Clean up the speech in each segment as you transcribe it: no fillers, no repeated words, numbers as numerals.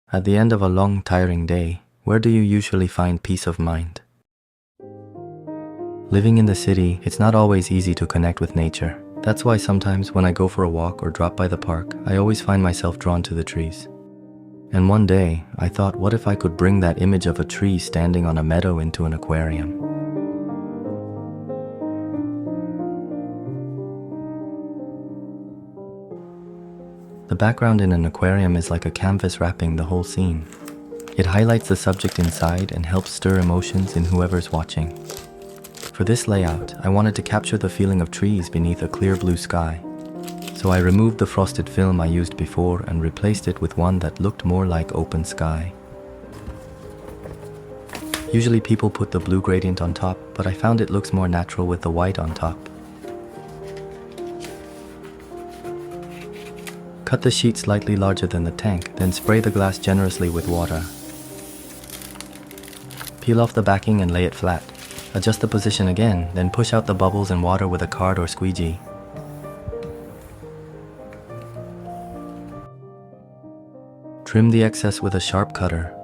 At the end of a long, tiring day, where do you usually find peace of mind? Living in the city, it's not always easy to connect with nature. That's why sometimes when I go for a walk or drop by the park, I always find myself drawn to the trees. And one day, I thought, what if I could bring that image of a tree standing on a meadow into an aquarium? The background in an aquarium is like a canvas wrapping the whole scene. It highlights the subject inside and helps stir emotions in whoever's watching. For this layout, I wanted to capture the feeling of trees beneath a clear blue sky. So I removed the frosted film I used before and replaced it with one that looked more like open sky. Usually people put the blue gradient on top, but I found it looks more natural with the white on top. Cut the sheet slightly larger than the tank, then spray the glass generously with water. Peel off the backing and lay it flat. Adjust the position again, then push out the bubbles and water with a card or squeegee. Trim the excess with a sharp cutter.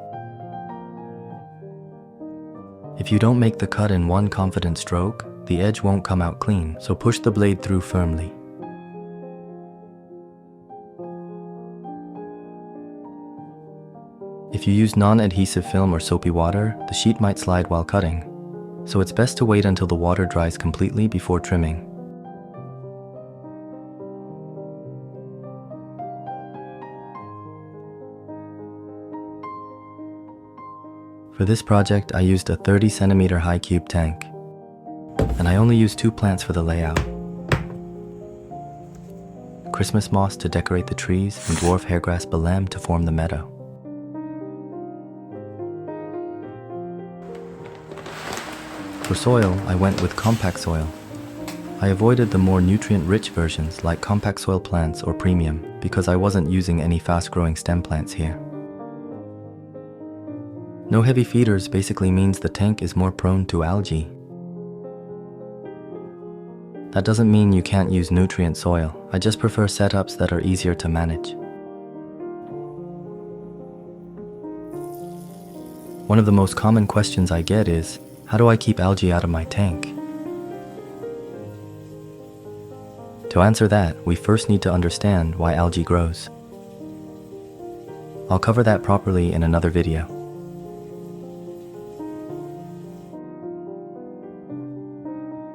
If you don't make the cut in one confident stroke, the edge won't come out clean, so push the blade through firmly. If you use non-adhesive film or soapy water, the sheet might slide while cutting, so it's best to wait until the water dries completely before trimming. For this project, I used a 30 centimeter high cube tank, and I only used 2 plants for the layout. Christmas moss to decorate the trees and dwarf hairgrass balem to form the meadow. For soil, I went with compact soil. I avoided the more nutrient-rich versions like compact soil plants or premium because I wasn't using any fast-growing stem plants here. No heavy feeders basically means the tank is more prone to algae. That doesn't mean you can't use nutrient soil. I just prefer setups that are easier to manage. One of the most common questions I get is, how do I keep algae out of my tank? To answer that, we first need to understand why algae grows. I'll cover that properly in another video.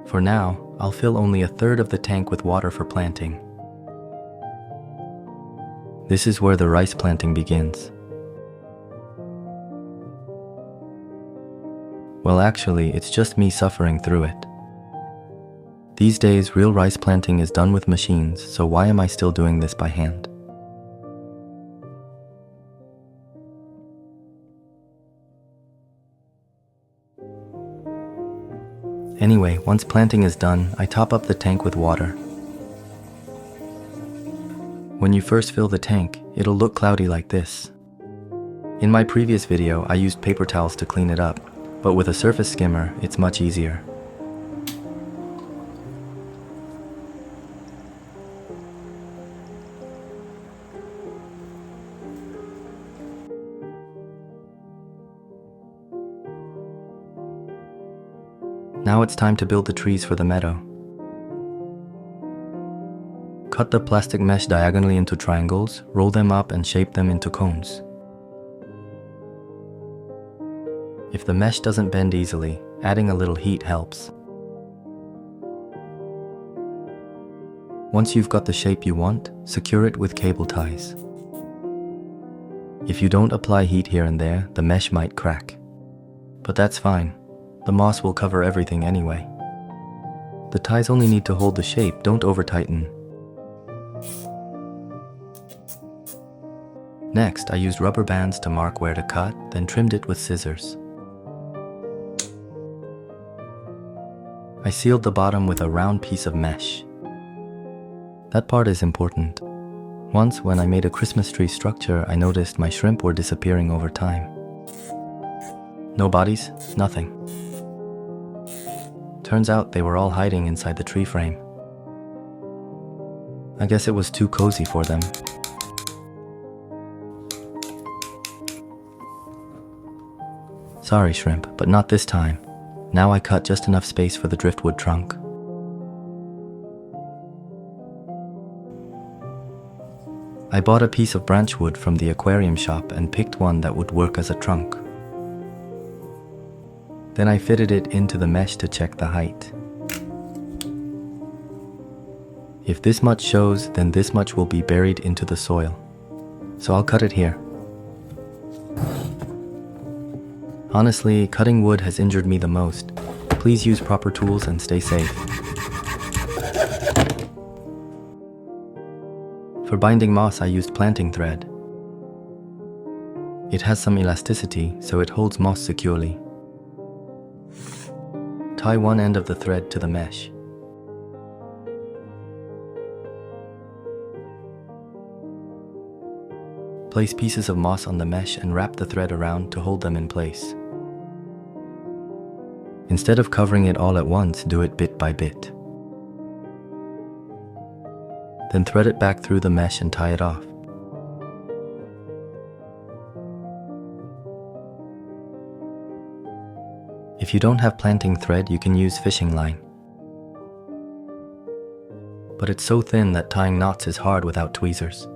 For now, I'll fill only 1/3 of the tank with water for planting. This is where the rice planting begins. Well, actually, it's just me suffering through it. These days, real rice planting is done with machines, so why am I still doing this by hand? Anyway, once planting is done, I top up the tank with water. When you first fill the tank, it'll look cloudy like this. In my previous video, I used paper towels to clean it up, but with a surface skimmer, it's much easier. Now it's time to build the trees for the meadow. Cut the plastic mesh diagonally into triangles, roll them up and shape them into cones. If the mesh doesn't bend easily, adding a little heat helps. Once you've got the shape you want, secure it with cable ties. If you don't apply heat here and there, the mesh might crack. But that's fine. The moss will cover everything anyway. The ties only need to hold the shape, don't over-tighten. Next, I used rubber bands to mark where to cut, then trimmed it with scissors. I sealed the bottom with a round piece of mesh. That part is important. Once, when I made a Christmas tree structure, I noticed my shrimp were disappearing over time. No bodies, nothing. Turns out they were all hiding inside the tree frame. I guess it was too cozy for them. Sorry, shrimp, but not this time. Now I cut just enough space for the driftwood trunk. I bought a piece of branch wood from the aquarium shop and picked one that would work as a trunk. Then I fitted it into the mesh to check the height. If this much shows, then this much will be buried into the soil. So I'll cut it here. Honestly, cutting wood has injured me the most. Please use proper tools and stay safe. For binding moss, I used planting thread. It has some elasticity, so it holds moss securely. Tie one end of the thread to the mesh. Place pieces of moss on the mesh and wrap the thread around to hold them in place. Instead of covering it all at once, do it bit by bit. Then thread it back through the mesh and tie it off. If you don't have planting thread, you can use fishing line. But it's so thin that tying knots is hard without tweezers.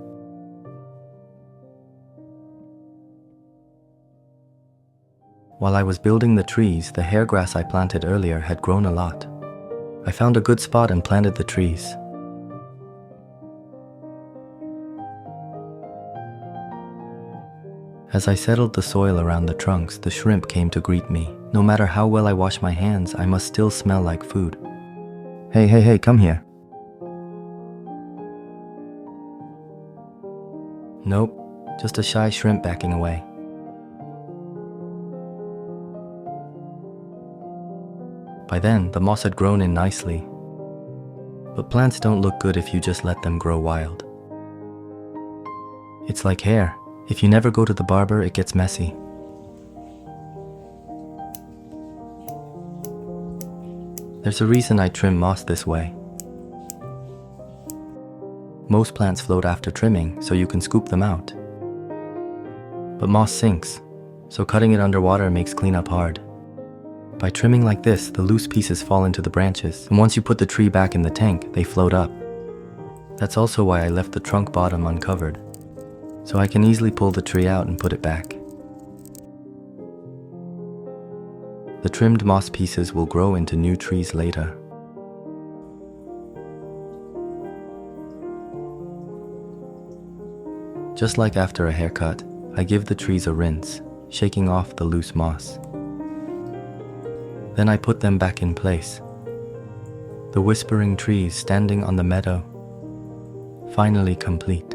While I was building the trees, the hair grass I planted earlier had grown a lot. I found a good spot and planted the trees. As I settled the soil around the trunks, the shrimp came to greet me. No matter how well I wash my hands, I must still smell like food. Hey, come here. Nope, just a shy shrimp backing away. By then, the moss had grown in nicely. But plants don't look good if you just let them grow wild. It's like hair. If you never go to the barber, it gets messy. There's a reason I trim moss this way. Most plants float after trimming, so you can scoop them out. But moss sinks, so cutting it underwater makes cleanup hard. By trimming like this, the loose pieces fall into the branches, and once you put the tree back in the tank, they float up. That's also why I left the trunk bottom uncovered, so I can easily pull the tree out and put it back. The trimmed moss pieces will grow into new trees later. Just like after a haircut, I give the trees a rinse, shaking off the loose moss. Then I put them back in place. The whispering trees standing on the meadow, finally complete.